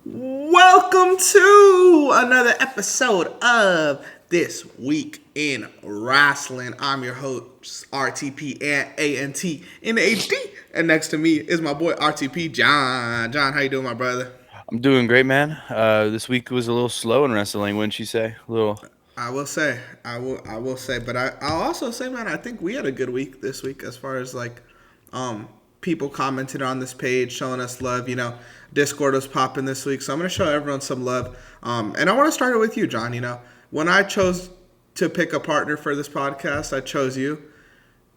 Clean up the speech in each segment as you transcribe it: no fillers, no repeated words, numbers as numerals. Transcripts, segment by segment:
Welcome to another episode of This Week in Wrestling. I'm your host, RTP and ANT in HD. And next to me is my boy RTP, John. John, how you doing, my brother? I'm doing great, man. This week was a little slow in wrestling, wouldn't you say? A little. I will say, but I'll also say, man, I think we had a good week this week as far as um, people commented on this page, showing us love. Discord was popping this week, so I'm gonna show everyone some love. And I want to start it with you, John. When I chose to pick a partner for this podcast, I chose you,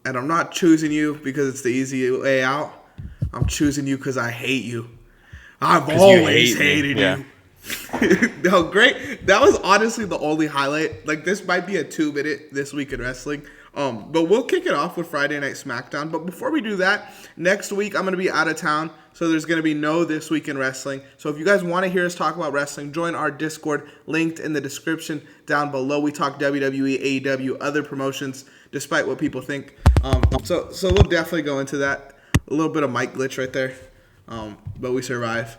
and I'm not choosing you because it's the easy way out. I'm choosing you because I hate you. I've Because you always hate me. hated Yeah. you. No, great. That was honestly the only highlight. Like, this might be a 2 minute This Week in Wrestling. But we'll kick it off with Friday Night SmackDown. But before we do that, next week I'm going to be out of town, so there's going to be no This Week in Wrestling. So if you guys want to hear us talk about wrestling, join our Discord, linked in the description down below. We talk WWE, AEW, other promotions, despite what people think. So we'll definitely go into that. A little bit of mic glitch right there, but we survive.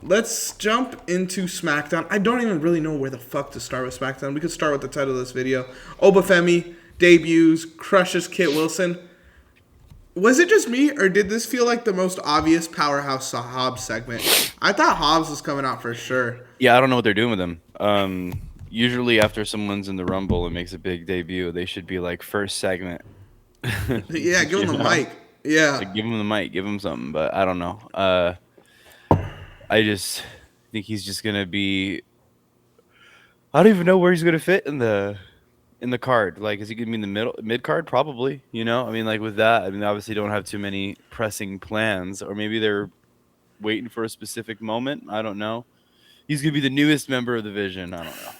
Let's jump into SmackDown. I don't even really know where the fuck to start with SmackDown. We could start with the title of this video. Oba Femi debuts, crushes Kit Wilson. Was it just me, or did this feel like the most obvious Powerhouse Hobbs segment? I thought Hobbs was coming out for sure. Yeah, I don't know what they're doing with him. Usually after someone's in the Rumble and makes a big debut, they should be like first segment. Yeah, give You him the know? mic. Yeah. Like, give him the mic, give him something. But I don't know. I just think he's just gonna be. I don't even know where he's gonna fit in the card. Like, is he gonna be in the mid card? Probably. I mean, like with that, I mean, obviously don't have too many pressing plans, or maybe they're waiting for a specific moment. I don't know. He's gonna be the newest member of the Vision. I don't know.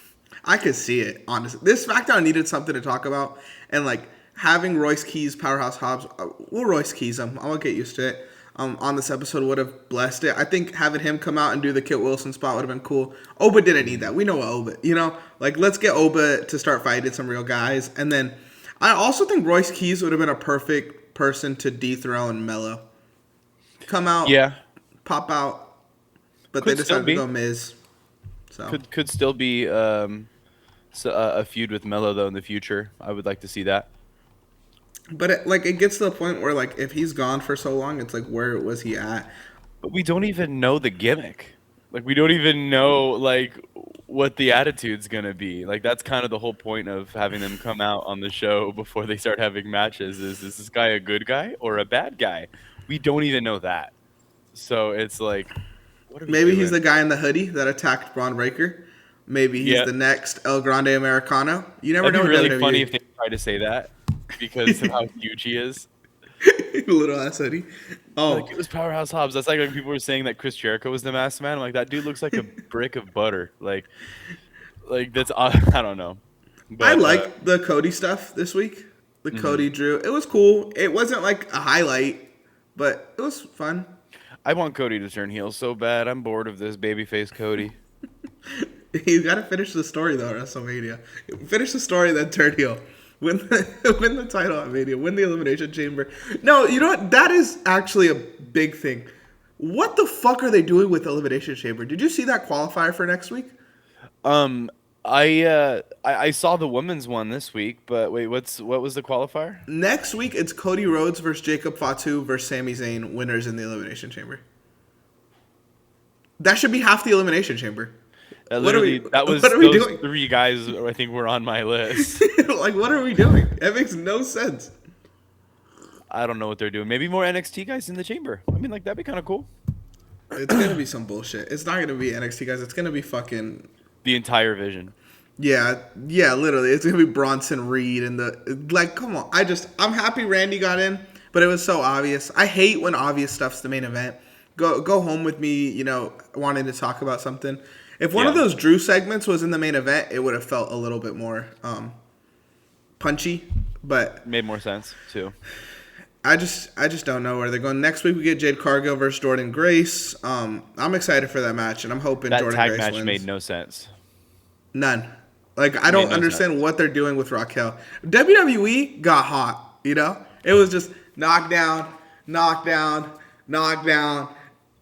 I could see it, honestly. This SmackDown needed something to talk about, and having Royce Keys, Powerhouse Hobbs, we'll Royce Keys him. I will get used to it. On this episode would have blessed it. I think having him come out and do the Kit Wilson spot would have been cool. Oba didn't need that. We know Oba, let's get Oba to start fighting some real guys, and then I also think Royce Keys would have been a perfect person to dethrone Mello. Come out, Yeah, pop out, but they could still decided to be. go Miz. So. Could still be a feud with Melo though in the future. I would like to see that. But it gets to the point where if he's gone for so long, it's like where was he at? But we don't even know the gimmick. Like we don't even know like what the attitude's gonna be. Like that's kind of the whole point of having them come out on the show before they start having matches. Is this guy a good guy or a bad guy? We don't even know that. So it's like, what are we Maybe he's doing? the guy in the hoodie that attacked Braun Breaker. Maybe he's Yeah, the next El Grande Americano. You never that'd know be with really funny WWE. if they tried to say that because of how huge he is. Little ass hoodie. Like Oh, it was Powerhouse Hobbs. That's like when people were saying that Chris Jericho was the masked man. I'm like that dude looks like a brick of butter. Like that's I don't know, I but liked the Cody stuff this week. The mhm. Cody Drew. It was cool. It wasn't like a highlight, but it was fun. I want Cody to turn heel so bad. I'm bored of this babyface Cody. You got to finish the story though, WrestleMania. Finish the story, then turn heel. Win the, win the title at Mania. Win the Elimination Chamber. No, you know what? That is actually a big thing. What the fuck are they doing with Elimination Chamber? Did you see that qualifier for next week? Um, I saw the women's one this week, but wait, what was the qualifier? Next week, it's Cody Rhodes versus Jacob Fatu versus Sami Zayn, winners in the Elimination Chamber. That should be half the Elimination Chamber. What are we? Literally, that What was are we those doing? three guys. I think were on my list. What are we doing? That makes no sense. I don't know what they're doing. Maybe more NXT guys in the chamber. I mean, like that'd be kind of cool. It's gonna be some bullshit. It's not gonna be NXT guys. It's gonna be fucking The entire Vision. yeah. Literally, it's gonna be Bronson Reed and come on. I'm happy Randy got in, but it was so obvious. I hate when obvious stuff's the main event. Go home with me. Wanting to talk about something. If one of Yeah, those Drew segments was in the main event, it would have felt a little bit more punchy. But made more sense too. I just don't know where they're going. Next week we get Jade Cargill versus Jordan Grace. I'm excited for that match, and I'm hoping That Jordan tag Grace match wins. made no sense. None. I It made don't no sense. understand what they're doing with Raquel. WWE got hot. It was just knockdown, knockdown, knockdown.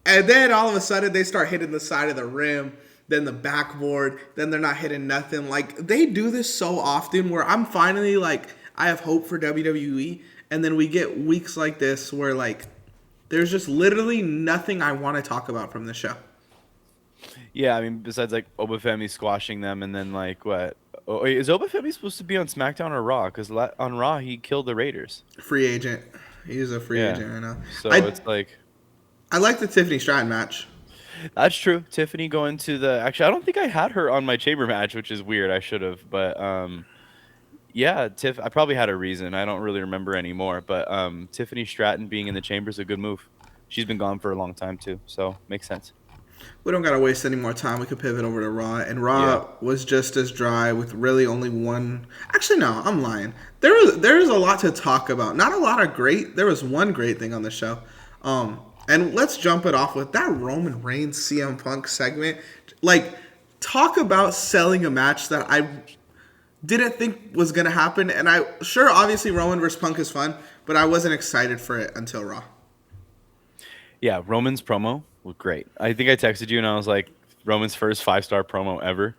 And then all of a sudden they start hitting the side of the rim, then the backboard, then they're not hitting nothing. Like they do this so often where I'm finally like I have hope for WWE, and then we get weeks like this where like there's just literally nothing I want to talk about from the show. Yeah, I mean, besides like Oba Femi squashing them, and then like what? Oh, wait, is Oba Femi supposed to be on SmackDown or Raw? Because on Raw he killed the Raiders. Free agent. He's a free Yeah, agent right now. so I it's like I like the Tiffany Stratton match. that's true. Tiffany going to the actually, I don't think I had her on my chamber match, which is weird. I should have, but yeah, Tiff. I probably had a reason. I don't really remember anymore, but Tiffany Stratton being in the chamber is a good move. She's been gone for a long time too, so makes sense. We don't gotta waste any more time. We could pivot over to Raw, and Yeah. Raw was just as dry with really only one. Actually, no, I'm lying. There is a lot to talk about. Not a lot of great. There was one great thing on the show, and let's jump it off with that Roman Reigns CM Punk segment. Like, talk about selling a match that I didn't think was gonna happen, and obviously Roman versus Punk is fun, but I wasn't excited for it until Raw. Yeah, Roman's promo was great. I think I texted you and I was like, Roman's first 5-star promo ever.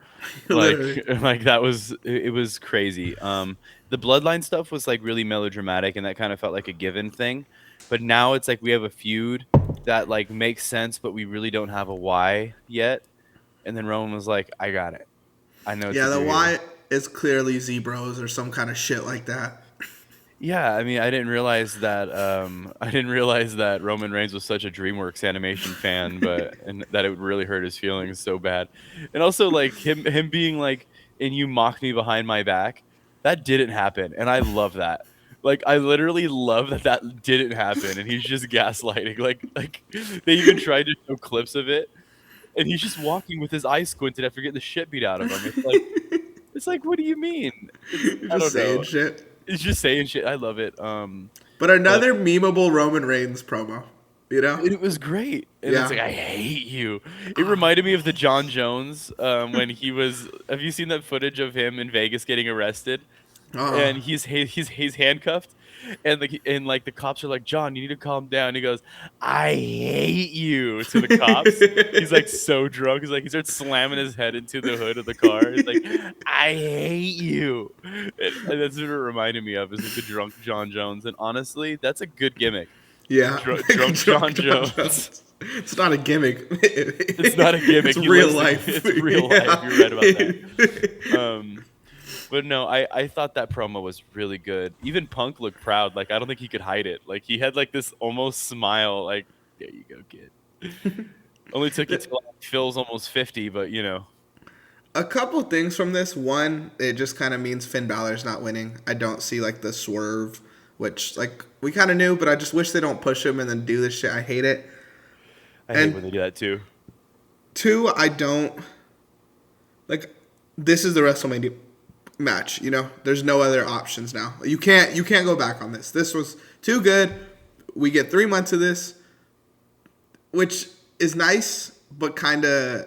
Like, Literally. like that was it was crazy. The bloodline stuff was like really melodramatic, and that kind of felt like a given thing. But now it's like we have a feud that like makes sense, but we really don't have a why yet. And then Roman was like, "I got it. I know what Yeah, to the do here." why is clearly Z-Bros or some kind of shit like that. Yeah, I mean, I didn't realize that. I didn't realize that Roman Reigns was such a DreamWorks animation fan, but and that it would really hurt his feelings so bad. And also, like him being like, "And you mocked me behind my back," that didn't happen, and I love that. Like, I literally love that that didn't happen, and he's just gaslighting. Like they even tried to show clips of it, and he's just walking with his eyes squinted after getting the shit beat out of him. It's like, what do you mean? It's You're I just don't saying know. shit. It's just saying shit. I love it. But But another memeable Roman Reigns promo. You know? it was great. And it's Yeah. like, I hate you. It reminded me of the John Jones when he was. Have you seen that footage of him in Vegas getting arrested? And Oh. he's handcuffed, and like the cops are like, John, you need to calm down. He goes, I hate you to the cops. He's like so drunk. He's like he starts slamming his head into the hood of the car. He's like, I hate you. And that's what it reminded me of. Is like the drunk John Jones. And honestly, that's a good gimmick. Yeah. Drunk Drunk John John Jones. Jones. It's not a gimmick. It's not a gimmick. It's He real lives life. it's real life. You're right about that. But no, I thought that promo was really good. Even Punk looked proud. Like I don't think he could hide it. Like he had like this almost smile. Like there you go, kid. Only took you till Phil's almost 50, but you know. A couple things from this. One, it just kind of means Finn Balor's not winning. I don't see like the swerve, which like we kind of knew, but I just wish they don't push him and then do this shit. I hate it. I hate And when they do that too. two, I don't like. This is the WrestleMania match. You know, there's no other options now. You can't go back on this. This was too good. We get 3 months of this, which is nice, but kind of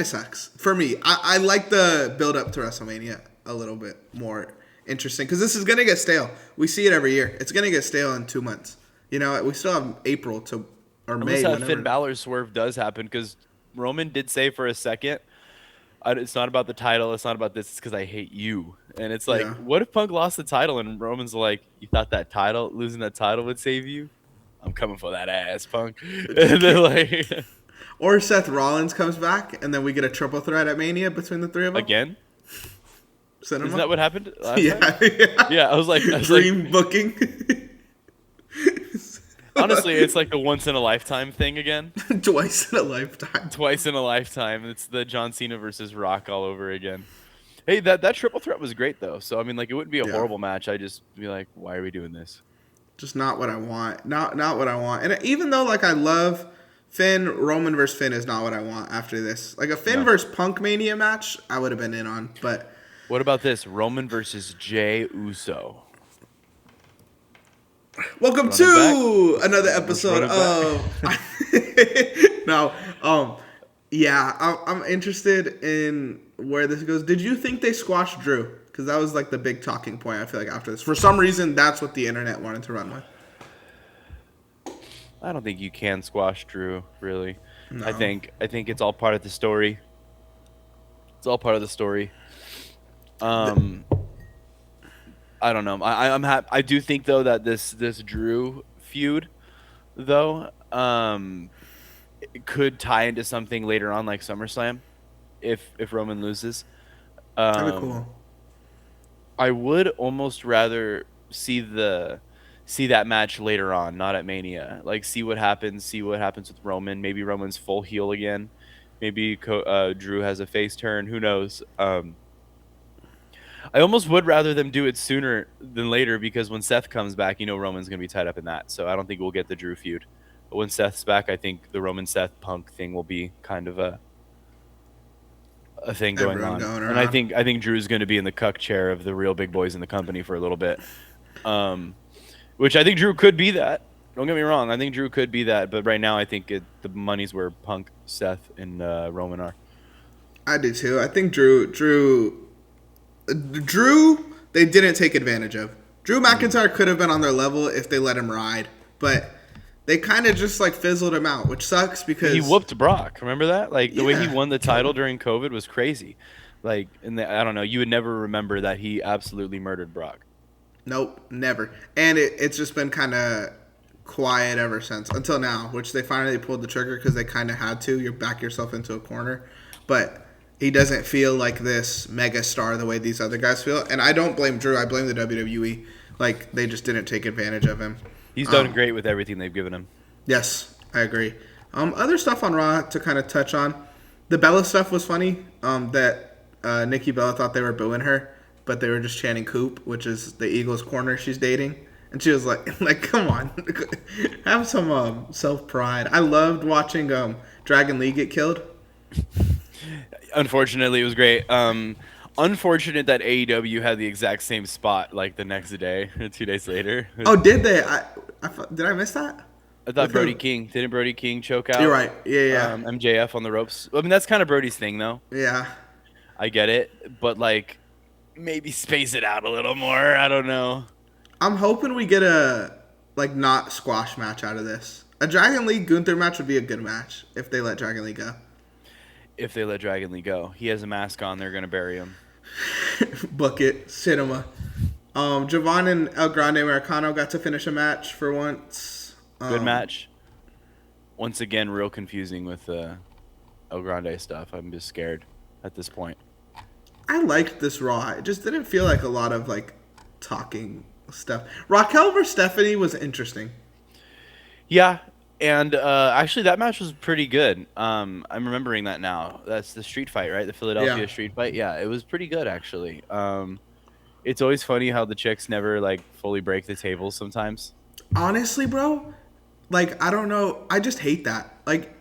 sucks for me. I like the build up to WrestleMania a little bit more interesting because this is gonna get stale. We see it every year. It's gonna get stale in 2 months. You know, we still have April to or Unless May, that Finn whenever. Balor swerve does happen, because Roman did say for a second, it's not about the title, it's not about this, it's because I hate you. And it's like, Yeah. what if Punk lost the title and Roman's like, you thought that title, losing that title would save you? I'm coming for that ass, Punk. And then like, Or Seth Rollins comes back, and then we get a triple threat at Mania between the three of them. again, Cinema. isn't that what happened last time? Yeah. Yeah, I was like, Dream booking. honestly, it's like the once in a lifetime thing again. Twice in a lifetime. Twice in a lifetime. It's the John Cena versus Rock all over again. Hey, that triple threat was great though. So I mean, like, it wouldn't be a Yeah. horrible match. I just be like, why are we doing this? Just not what I want. Not what I want. And even though like I love Finn, Roman versus Finn is not what I want after this. Like a Finn No. versus Punk Mania match, I would have been in on. But What about this? Roman versus Jay Uso. welcome Running to another episode running of no. Yeah, I'm interested in where this goes. Did you think they squashed Drew? Because that was like the big talking point. I feel like after this, for some reason, that's what the internet wanted to run with. I don't think you can squash Drew, really. No. I think it's all part of the story. It's all part of the story. The, Um, I don't know. I do think though that this Drew feud though it could tie into something later on like SummerSlam if Roman loses. that'd be cool. Um, I would almost rather see that match later on, not at Mania. Like see what happens with Roman. Maybe Roman's full heel again. Maybe Drew has a face turn. Who knows? I almost would rather them do it sooner than later because when Seth comes back, you know Roman's gonna be tied up in that. So I don't think we'll get the Drew feud. But when Seth's back, I think the Roman Seth Punk thing will be kind of a thing going Everyone on. going And around. I think Drew's going to be in the cuck chair of the real big boys in the company for a little bit. Um, which I think Drew could be that. Don't get me wrong. I think Drew could be that, but right now I think the money's where Punk, Seth, and Roman are. I do too. I think Drew, they didn't take advantage of. Drew Mm. McIntyre could have been on their level if they let him ride, but they kind of just like fizzled him out, which sucks He because whooped Brock. Remember that? Like the way he yeah, won the title totally. during COVID was crazy. Like, I don't know. You would never remember that he absolutely murdered Brock. Nope, never. And it's just been kind of quiet ever since until now, which they finally pulled the trigger because they kind of had to. You back yourself into a corner, but he doesn't feel like this mega star the way these other guys feel. And I don't blame Drew. I blame the WWE. Like they just didn't take advantage of him. He's done Um, great with everything they've given him. yes, I agree. Other stuff on Raw to kind of touch on. The Bella stuff was funny. That Nikki Bella thought they were booing her, but they were just chanting "Coop," which is the Eagles' corner she's dating. And she was like, like, come on, have some self pride. I loved watching Dragon Lee get killed. Unfortunately, it was great. Unfortunate that AEW had the exact same spot like the next day, 2 days later. Oh, did they? Did I miss that? I With thought Brody him? King didn't Brody King choke You're out right. Yeah, MJF on the ropes. I mean, that's kind of Brody's thing, though. yeah, yeah. I get it, but like maybe space it out a little more. I don't know I'm hoping we get a like not squash match out of this. A Dragon Lee Gunther match would be a good match if they let Dragon Lee go. if they let Dragon Lee go. He has a mask on. They're gonna bury him. Book it, cinema. Javon and El Grande Americano got to finish a match for once. Good match. Once again, real confusing with the El Grande stuff. I'm just scared at this point. I liked this Raw. It just didn't feel like a lot of like talking stuff. Raquel versus Stephanie was interesting. Yeah, and actually, that match was pretty good. I'm remembering that now. That's the street fight, right? The Yeah. Philadelphia street fight. Yeah, it was pretty good actually. It's always funny how the chicks never like fully break the tables sometimes. Honestly, bro, like I don't know. I just hate that. Like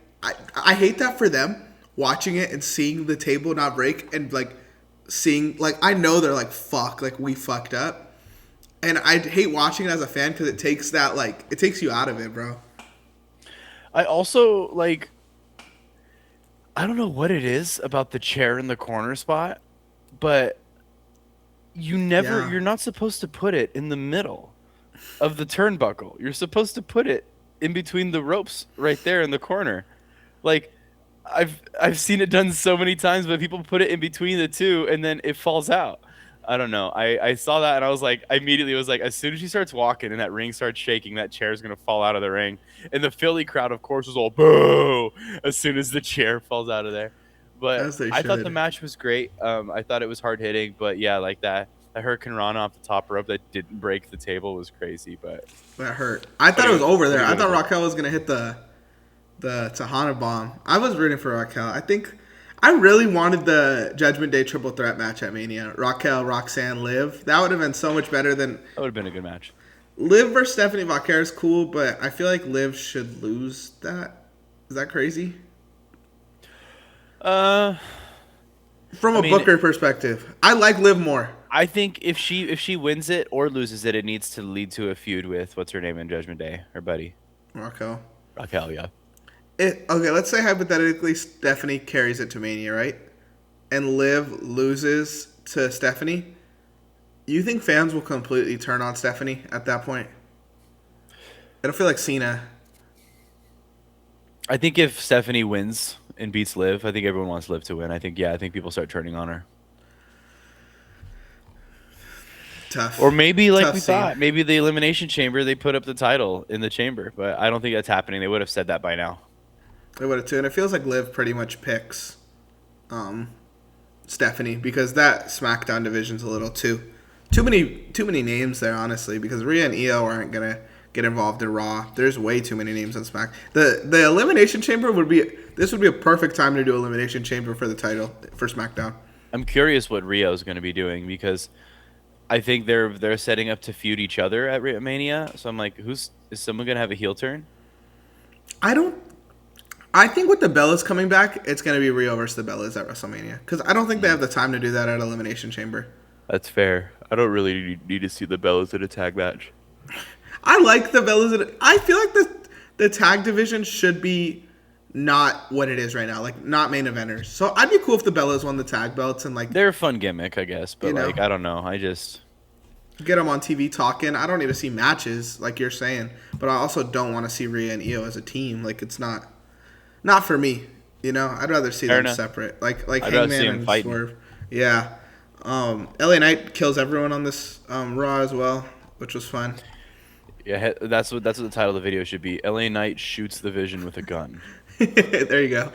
I hate that for them watching it and seeing the table not break and like seeing like I know they're like fuck like we fucked up. And I hate watching it as a fan because it takes that like it takes you out of it, bro. I also like I don't know what it is about the chair in the corner spot, but Yeah. you're not supposed to put it in the middle of the turnbuckle. You're supposed to put it in between the ropes right there in the corner. Like I've seen it done so many times, but people put it in between the two and then it falls out. I don't know. I saw that and I was like, I immediately was like, as soon as she starts walking and that ring starts shaking, that chair's gonna fall out of the ring. And the Philly crowd, of course, was all boo as soon as the chair falls out of there. But As they I thought the should. match was great. I thought it was hard hitting, but yeah, like that Hurricane Rana off the top rope that didn't break the table was crazy. That hurt. I But thought it was over there. pretty I good thought with it. Raquel was gonna hit the Tahana bomb. I was rooting for Raquel. I think I really wanted the Judgment Day triple threat match at Mania. Raquel, Roxanne, Liv. That would have been so much better than That would have been a good match. Liv versus Stephanie Vaquer is cool, but I feel like Liv should lose that. Is that crazy? Uh, From I a mean, Booker perspective, I like Liv more. I think if she wins it or loses it, it needs to lead to a feud with what's her name in Judgment Day, her buddy Raquel. Raquel. Yeah, Okay, let's say hypothetically Stephanie carries it to Mania, right? And Liv loses to Stephanie. You think fans will completely turn on Stephanie at that point? It'll feel like Cena. I think if Stephanie wins and beats Liv, I think everyone wants Liv to win. I think people start turning on her. Or Tough, maybe like tough we scene. thought, maybe the elimination chamber they put up the title in the chamber, but I don't think that's happening. They would have said that by now. They would have too, and it feels like Liv pretty much picks um, Stephanie because that SmackDown division's a little too many names there, honestly. Because Rhea and Io aren't gonna get involved in Raw. There's way too many names on Smack. The Elimination Chamber would be a perfect time to do Elimination Chamber for the title for SmackDown. I'm curious what Rio's going to be doing because I think they're setting up to feud each other at Mania. So I'm like, is someone going to have a heel turn? I don't. I think with the Bellas coming back, it's gonna be Rio versus the Bellas at WrestleMania because I don't think they have the time to do that at Elimination Chamber. That's fair. I don't really need to see the Bellas in a tag match. I like the Bellas. I feel like the tag division should be not what it is right now, like not main eventers. So I'd be cool if the Bellas won the tag belts and like They're a fun gimmick, I guess, but you know like I don't know. I just get them on TV talking. I don't need to see matches like you're saying, but I also don't want to see Rhea and Io as a team. Like it's not for me. I'd rather see fair them enough. separate, like I'd rather see Hangman them and fighting. Swerve. Yeah. LA Knight kills everyone on this Raw as well, which was fun. Yeah, that's what the title of the video should be. LA Knight shoots the Vision with a gun. There you go.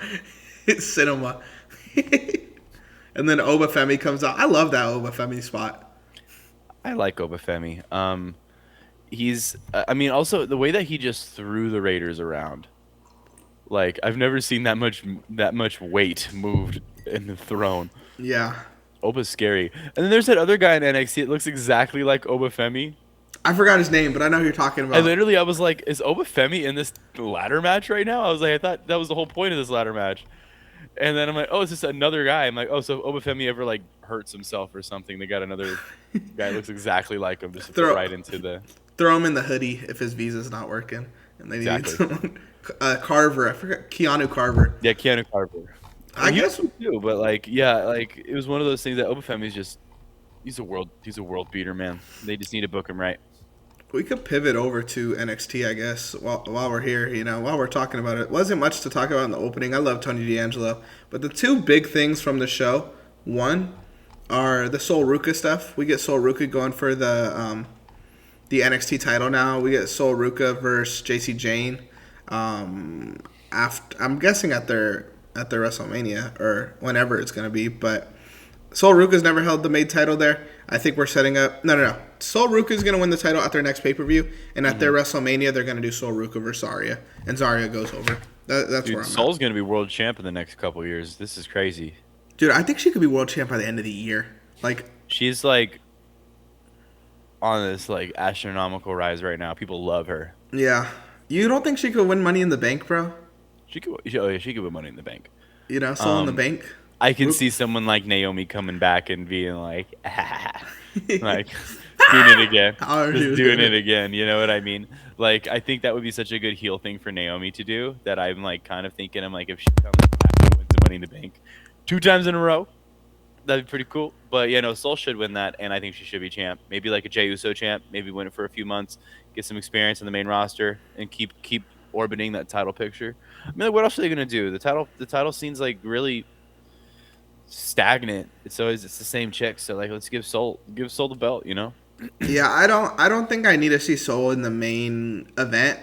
It's cinema. And then Oba Femi comes out. I love that Oba Femi spot. I like Oba Femi. I mean, also the way that he just threw the Raiders around. Like I've never seen that much weight moved and thrown. Yeah. Oba's scary. And then there's that other guy in NXT. It looks exactly like Oba Femi. I forgot his name, but I know who you're talking about. I was like, is Oba Femi in this ladder match right now? I was like, I thought that was the whole point of this ladder match. And then I'm like, oh, it's just another guy. I'm like, oh, so if Oba Femi ever like hurts himself or something, they got another guy that looks exactly like him just to Throw- put right into the Throw him in the hoodie if his visa's not working. And they need exactly. someone. Carver. I forgot. Keanu Carver. Yeah, Keanu Carver. I He guess was too, but like, yeah, like it was one of those things that Oba Femi's just he's a world beater, man. They just need to book him right. we could pivot over to NXT, I guess, while we're here, while we're talking about it. Wasn't much to talk about in the opening. I love Tony D'Angelo. But the two big things from the show, one, are the Sol Ruka stuff. We get Sol Ruka going for the NXT title now. We get Sol Ruka versus JC Jane. I'm guessing at their WrestleMania or whenever it's going to be. But Sol Ruka's never held the main title there. I think we're setting up. No. Sol Ruka's going to win the title at their next pay per view, and at their WrestleMania they're going to do Sol Ruka versus Zarya, and Zarya goes over. That's Dude, where I'm Sol's at. gonna be world champ in the next couple years. This is crazy. Dude, I think she could be world champ by the end of the year. Like, She's like on this like astronomical rise right now. People love her. yeah. You don't think she could win Money in the Bank, bro? Oh yeah, she could win Money in the Bank. Sol in the Bank. I can Rook- see someone like Naomi coming back and being like, like doing it again, How are just you doing doing it again. You know what I mean? Like I think that would be such a good heel thing for Naomi to do. That I'm like kind of thinking, I'm like, if she comes back and wins the Money in the Bank 2 times in a row, that'd be pretty cool. But yeah, no, Sol should win that, and I think she should be champ. Maybe like a Jey Uso champ. Maybe win it for a few months, get some experience in the main roster, and keep orbiting that title picture. I mean, like, what else are they gonna do? The title seems like really stagnant. It's the same chick. So like, let's give Sol the belt. You know? Yeah, I don't think I need to see Sol in the main event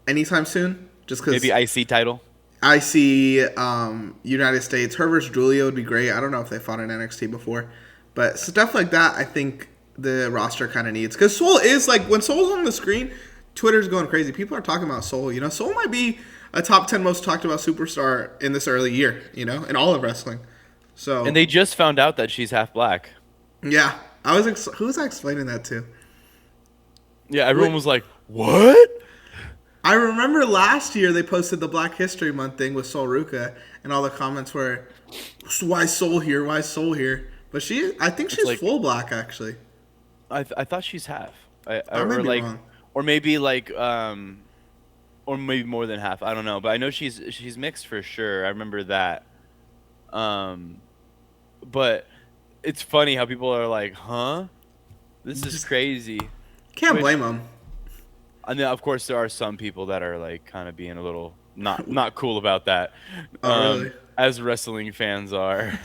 anytime soon. Just because Maybe IC title. I see United States. Her versus Julia would be great. I don't know if they fought in NXT before, but stuff like that, I think the roster kind of needs. Because Sol is like, when Sol's on the screen, Twitter's going crazy. People are talking about Sol. Sol might be a top 10 most talked about superstar in this early year. In all of wrestling. So And they just found out that she's half black. yeah, who was I explaining that to? Yeah, everyone was like, "What?" I remember last year they posted the Black History Month thing with Sol Ruka, and all the comments were, "Why Sol here? Why Sol here?" But I think she's like- full black actually. I thought she's half. I might be wrong. Or maybe like or maybe more than half. I don't know, but I know she's mixed for sure. I remember that. But it's funny how people are like, "Huh? This is crazy." Can't Which- blame them. And then, of course, there are some people that are like kind of being a little not cool about that. Oh, really? As wrestling fans are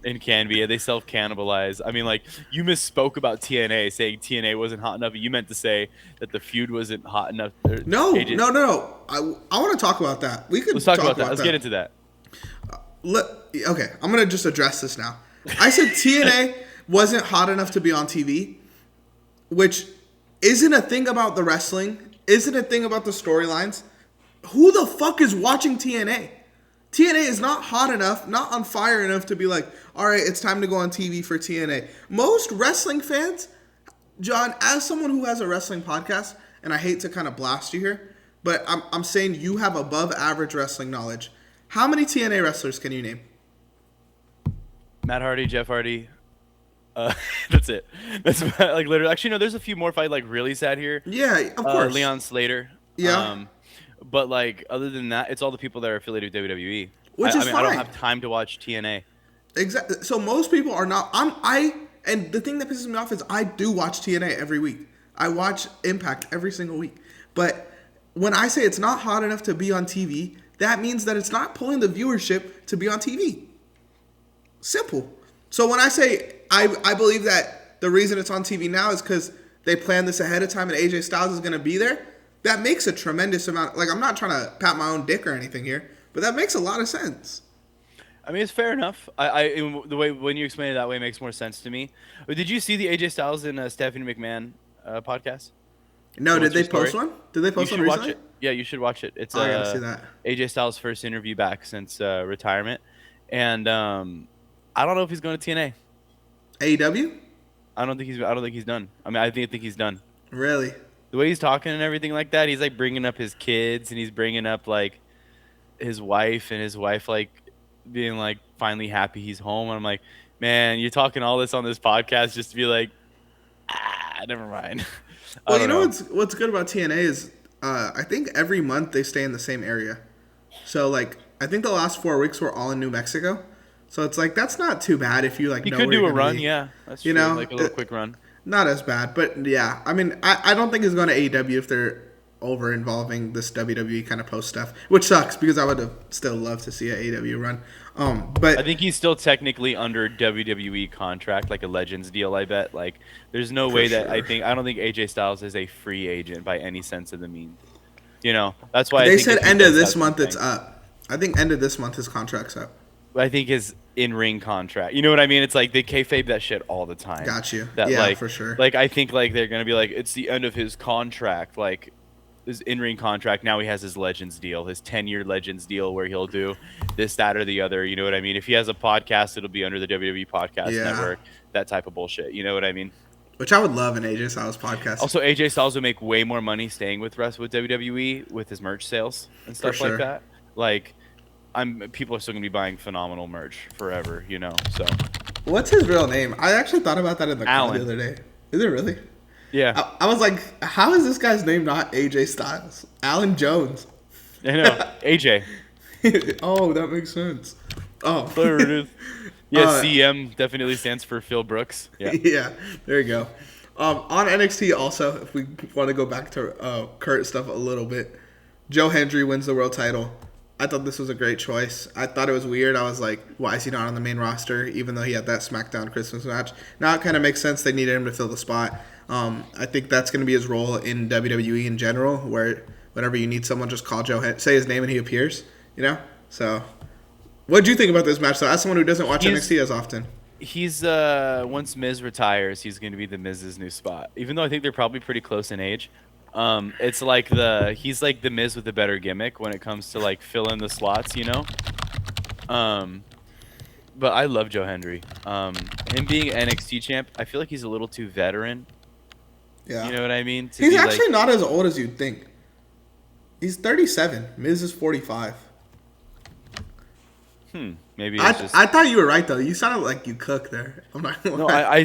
and can be, they self cannibalize. I mean, like you misspoke about TNA, saying TNA wasn't hot enough. You meant to say that the feud wasn't hot enough. No, AJ, no, no, no. I want to talk about that. We let's could talk talk about that. about Let's get that. into that. Okay, I'm gonna just address this now. I said TNA wasn't hot enough to be on TV, which isn't a thing about the wrestling, isn't a thing about the storylines. Who the fuck is watching TNA? TNA is not hot enough, not on fire enough to be like, all right, it's time to go on TV for TNA. Most wrestling fans, John, as someone who has a wrestling podcast, and I hate to kind of blast you here, but I'm saying you have above average wrestling knowledge. How many TNA wrestlers can you name? Matt Hardy, Jeff Hardy. That's it. That's like literally. Actually, no. There's a few more. If I like really sat here, Yeah, of course. Leon Slater. Yeah. But like other than that, it's all the people that are affiliated with WWE. Which is I mean, fine. I don't have time to watch TNA. Exactly. So most people are not. And the thing that pisses me off is I do watch TNA every week. I watch Impact every single week. But when I say it's not hot enough to be on TV, that means that it's not pulling the viewership to be on TV. Simple. So when I say I believe that the reason it's on TV now is because they planned this ahead of time and AJ Styles is going to be there, that makes a tremendous amount. Like, I'm not trying to pat my own dick or anything here, but that makes a lot of sense. I mean, it's fair enough. The way when you explain it that way makes more sense to me. Did you see the AJ Styles and Stephanie McMahon podcast? No, did What's they your story? post one? Did they You post one should watch recently? it. Yeah, you should watch it. It's Oh, I gotta see that. AJ Styles' first interview back since retirement, and I don't know if he's going to TNA. AEW? I don't think he's done. I mean, I think he's done. Really? The way he's talking and everything like that, he's like bringing up his kids and he's bringing up like his wife and his wife like being like finally happy he's home. And I'm like, man, you're talking all this on this podcast just to be like, never mind. I Well, don't you know know. what's good about TNA is I think every month they stay in the same area. So like I think the last 4 weeks were all in New Mexico. So it's like that's not too bad if you like He know could where do you're a gonna run, be. yeah. That's You true. know, Like a little quick run. Not as bad, but yeah. I mean, I don't think it's going to AEW if they're over involving this WWE kind of post stuff, which sucks because I would have still loved to see an AEW run. But I think he's still technically under WWE contract, like a Legends deal. I bet. Like, there's no way that sure. I don't think AJ Styles is a free agent by any sense of the means. You know, that's why I they think said if he end of does this have month it's something, up. I think end of this month his contract's up. I think his in-ring contract. You know what I mean? It's like they kayfabe that shit all the time. Got you. That Yeah, for sure. like I think like they're gonna be like it's the end of his contract, like his in-ring contract. Now he has his Legends deal, his 10-year Legends deal, where he'll do this, that, or the other. You know what I mean? If he has a podcast, it'll be under the WWE Podcast Yeah. Network. That type of bullshit. You know what I mean? Which I would love an AJ Styles podcast. Also, AJ Styles would make way more money staying with WWE with his merch sales and stuff sure. like that. Like, people are still gonna be buying phenomenal merch forever, you know. So, What's his real name? I actually thought about that in the car Alan. the other day. Is it really? yeah, I was like, how is this guy's name not AJ Styles? Alan Jones. I know AJ. Oh, that makes sense. Oh, There it is. Yeah, Uh, CM definitely stands for Phil Brooks. Yeah, yeah, there you go. On NXT also, if we want to go back to Kurt stuff a little bit, Joe Hendry wins the world title. I thought this was a great choice. I thought it was weird. I was like, why is he not on the main roster, even though he had that SmackDown Christmas match? Now it kind of makes sense. They needed him to fill the spot. I think that's going to be his role in WWE in general, where whenever you need someone, just call Joe, say his name and he appears, you know? So, what do you think about this match, though, as someone who doesn't watch NXT as often? he's once Miz retires, he's going to be the Miz's new spot. Even though I think they're probably pretty close in age. It's like he's like the Miz with a better gimmick when it comes to like fill in the slots, you know. But I love Joe Hendry. Him being NXT champ, I feel like he's a little too veteran. Yeah. You know what I mean? He's actually not as old as you'd think. He's 37. Miz is 45. Maybe I, it's just. I thought you were right, though. You sounded like you cook there. I'm not gonna No, lie. I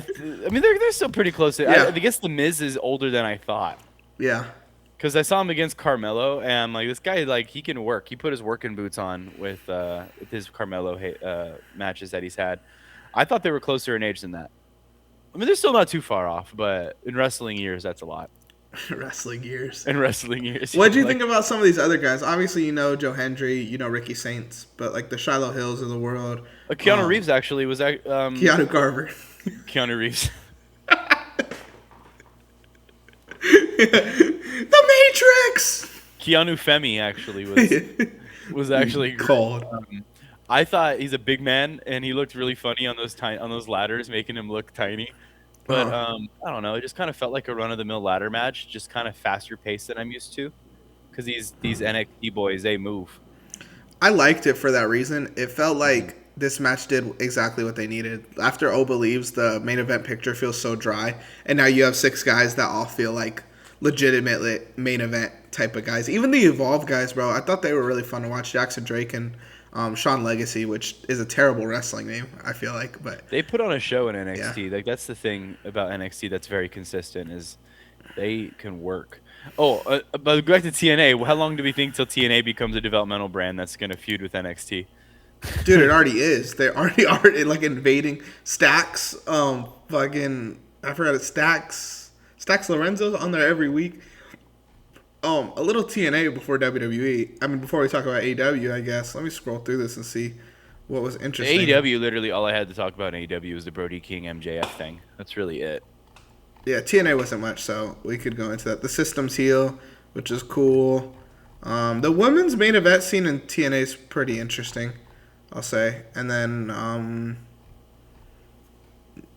mean they're still pretty close. Yeah. I guess the Miz is older than I thought. Yeah. Because I saw him against Carmelo, and I'm like, this guy, like, he can work. He put his working boots on with his Carmelo matches that he's had. I thought they were closer in age than that. I mean, they're still not too far off, but in wrestling years, that's a lot. Wrestling years. in wrestling years. What do you Like think about some of these other guys? Obviously, you know Joe Hendry, you know Ricky Saints, but like the Shiloh Hills of the world, Keanu Reeves actually was Keanu Carver, Keanu Reeves. the Matrix. Keanu Femi actually was actually great. Cold. I thought he's a big man and he looked really funny on those ladders, making him look tiny. But Uh, I don't know. It just kind of felt like a run of the mill ladder match, just kind of faster paced than I'm used to. Because these NXT boys, they move. I liked it for that reason. It felt like this match did exactly what they needed. After Oba leaves, the main event picture feels so dry, and now you have six guys that all feel like legitimate main event type of guys. Even the Evolve guys, bro. I thought they were really fun to watch. Jackson Drake and Sean Legacy, which is a terrible wrestling name, I feel like, but They put on a show in yeah. NXT. Like that's the thing about NXT that's very consistent is they can work. Oh, but back to TNA. How long do we think till TNA becomes a developmental brand that's going to feud with NXT? Dude, it already is. They already are like invading Stacks. Fucking I forgot it. Stacks Lorenzo's on there every week. A little TNA before WWE. I mean, before we talk about AEW, I guess. Let me scroll through this and see what was interesting. AEW, literally all I had to talk about in AEW was the Brody King MJF thing. That's really it. Yeah, TNA wasn't much, so we could go into that. The Systems heel, which is cool. The women's main event scene in TNA is pretty interesting, I'll say. And then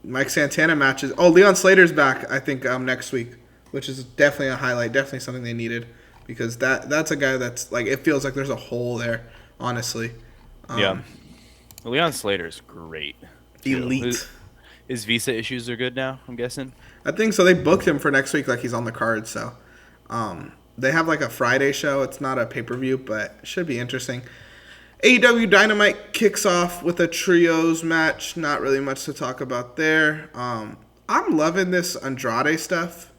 Mike Santana matches. Oh, Leon Slater's back, I think, next week, which is definitely a highlight. Definitely something they needed because that's a guy that's like it feels like there's a hole there, honestly. Yeah. Leon Slater's great. Too. Elite. His visa issues are good now, I'm guessing. I think so. They booked him for next week, like he's on the card. So they have like a Friday show. It's not a pay per view, but it should be interesting. AEW Dynamite kicks off with a trios match. Not really much to talk about there. I'm loving this Andrade stuff.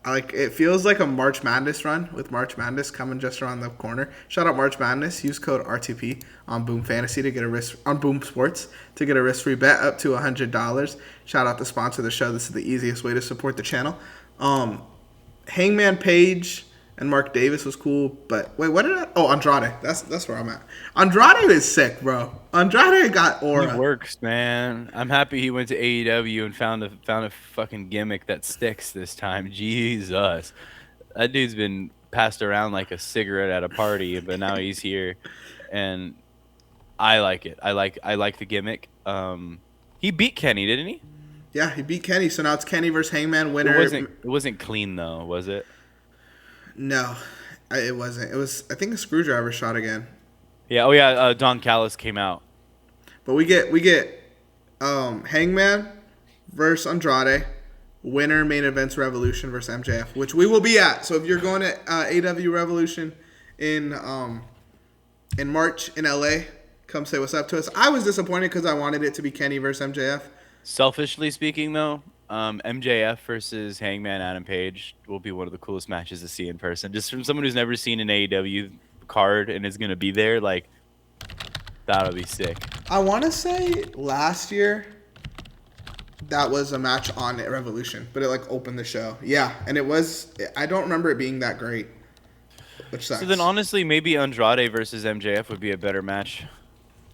Like it feels like a March Madness run with March Madness coming just around the corner. Shout out March Madness. Use code RTP on Boom Fantasy to get a risk on Boom Sports to get a risk-free bet up to $100. Shout out the sponsor of the show. This is the easiest way to support the channel. Hangman Page and Mark Davis was cool, but wait, what did I? Oh, Andrade. That's where I'm at. Andrade is sick, bro. Andrade got aura. He works, man. I'm happy he went to AEW and found a fucking gimmick that sticks this time. Jesus, that dude's been passed around like a cigarette at a party, but now he's here, and I like it. I like the gimmick. He beat Kenny, didn't he? Yeah, he beat Kenny, so now it's Kenny versus Hangman winner. It wasn't clean though, was it? No, it wasn't. It was, I think, a screwdriver shot again. Yeah. Oh yeah. Don Callis came out. But we get Hangman versus Andrade, winner main events Revolution versus MJF, which we will be at. So if you're going to AW Revolution in March in LA, come say what's up to us. I was disappointed because I wanted it to be Kenny versus MJF. Selfishly speaking, though, MJF versus Hangman Adam Page will be one of the coolest matches to see in person. Just from someone who's never seen an AEW card and is going to be there, like, that'll be sick. I want to say last year that was a match on Revolution, but it, like, opened the show. Yeah, and it was... I don't remember it being that great, which sucks. So then, honestly, maybe Andrade versus MJF would be a better match.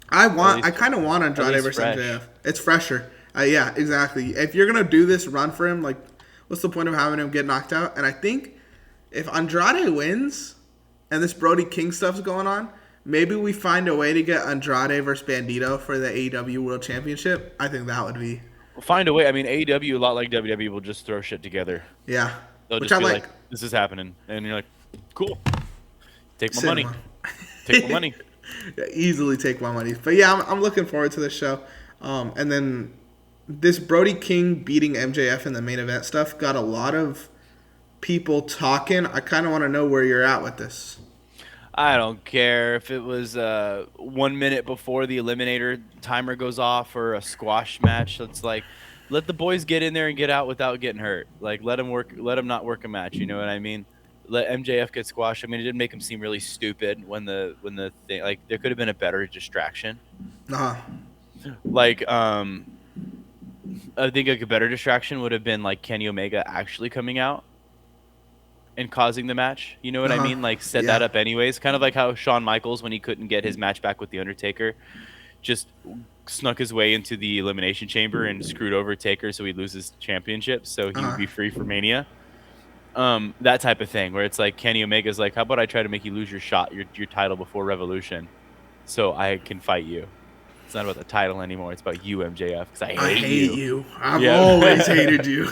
I kind of want Andrade versus MJF. It's fresher. Yeah, exactly. If you're gonna do this run for him, like, what's the point of having him get knocked out? And I think if Andrade wins and this Brody King stuff's going on, maybe we find a way to get Andrade versus Bandito for the AEW World Championship. I think that would be. We'll find a way. I mean, AEW, a lot like WWE, will just throw shit together. Yeah. They'll just be like, this is happening. And you're like, cool. Take my money. Take my money. Yeah, easily take my money. But yeah, I'm looking forward to this show. And then this Brody King beating MJF in the main event stuff got a lot of people talking. I kind of want to know where you're at with this. I don't care if it was 1 minute before the Eliminator timer goes off or a squash match. It's like, let the boys get in there and get out without getting hurt. Like, let them work. Let them not work a match. You know what I mean? Let MJF get squashed. I mean, it didn't make him seem really stupid when the thing, like, there could have been a better distraction. Like, I think like a better distraction would have been like Kenny Omega actually coming out and causing the match. You know what I mean? Like set that Yeah. up anyways. Kind of like how Shawn Michaels, when he couldn't get his match back with the Undertaker, just snuck his way into the elimination chamber and screwed over Taker, so he'd lose his championship, so he would be free for Mania. That type of thing, where it's like Kenny Omega's like, how about I try to make you lose your title before Revolution, so I can fight you. It's not about the title anymore. It's about you, MJF, because I hate you. I've always hated you.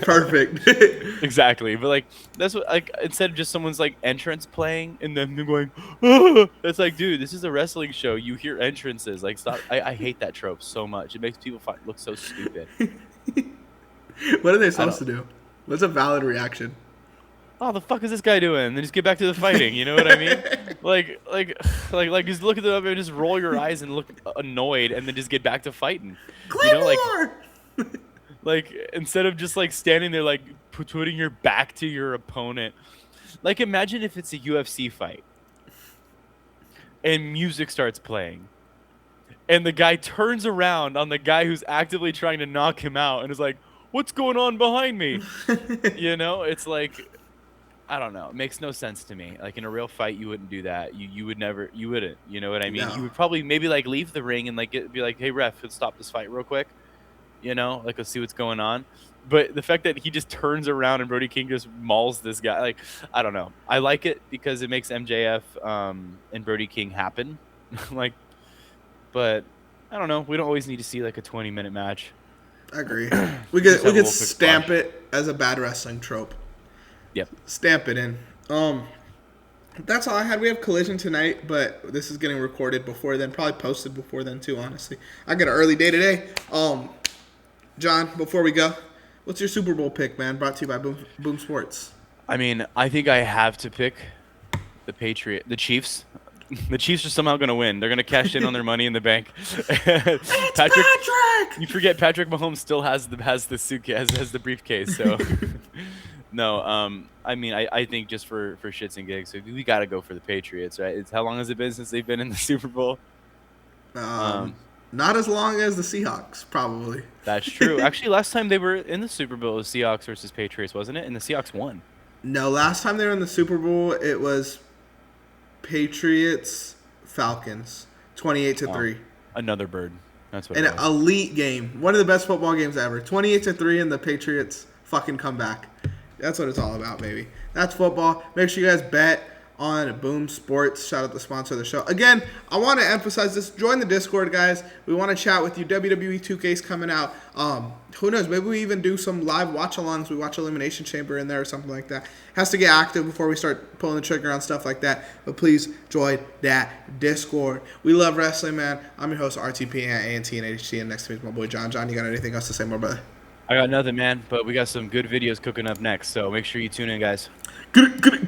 Perfect. Exactly. But like that's what, like, instead of just someone's like entrance playing and then them going, oh, it's like, dude, this is a wrestling show. You hear entrances. Like, stop. I hate that trope so much. It makes people look so stupid. What are they supposed to do? What's a valid reaction? Oh, the fuck is this guy doing? And then just get back to the fighting. You know what I mean? like, just look at them and just roll your eyes and look annoyed, and then just get back to fighting. Claymore! You know, like instead of just like standing there, like putting your back to your opponent. Like, imagine if it's a UFC fight, and music starts playing, and the guy turns around on the guy who's actively trying to knock him out, and is like, "What's going on behind me?" You know, it's like, I don't know. It makes no sense to me. Like, in a real fight, you wouldn't do that. You would never. You wouldn't. You know what I mean? No. You would probably maybe like leave the ring and like be like, "Hey ref, let's stop this fight real quick." You know, like, let's see what's going on. But the fact that he just turns around and Brody King just mauls this guy, like, I don't know. I like it because it makes MJF and Brody King happen. Like, but I don't know. We don't always need to see like a 20-minute match. I agree. We could stamp it as a bad wrestling trope. Yep. Stamp it in. That's all I had. We have Collision tonight, but this is getting recorded before then, probably posted before then too, honestly. I got an early day today. John, before we go, what's your Super Bowl pick, man? Brought to you by Boom Sports. I mean, I think I have to pick the Chiefs. The Chiefs are somehow going to win. They're going to cash in on their money in the bank. Patrick! You forget Patrick Mahomes still has the suitcase, has the briefcase. So no, I mean, I think just for shits and gigs, so we got to go for the Patriots, right? How long has it been since they've been in the Super Bowl? Not as long as the Seahawks, probably. That's true. Actually, last time they were in the Super Bowl was Seahawks versus Patriots, wasn't it? And the Seahawks won. No, last time they were in the Super Bowl, it was Patriots Falcons, 28-3. Another bird. That's what. An it was. elite game, one of the best football games ever. 28-3, and the Patriots fucking come back. That's what it's all about, baby. That's football. Make sure you guys bet on Boom Sports. Shout out the sponsor of the show. Again, I want to emphasize this. Join the Discord, guys. We want to chat with you. WWE 2K is coming out. Who knows? Maybe we even do some live watch-alongs. We watch Elimination Chamber in there or something like that. Has to get active before we start pulling the trigger on stuff like that. But please join that Discord. We love wrestling, man. I'm your host, RTP at ANT and HT. And next to me is my boy, John. John, you got anything else to say more, brother? I got nothing, man. But we got some good videos cooking up next. So make sure you tune in, guys. Good.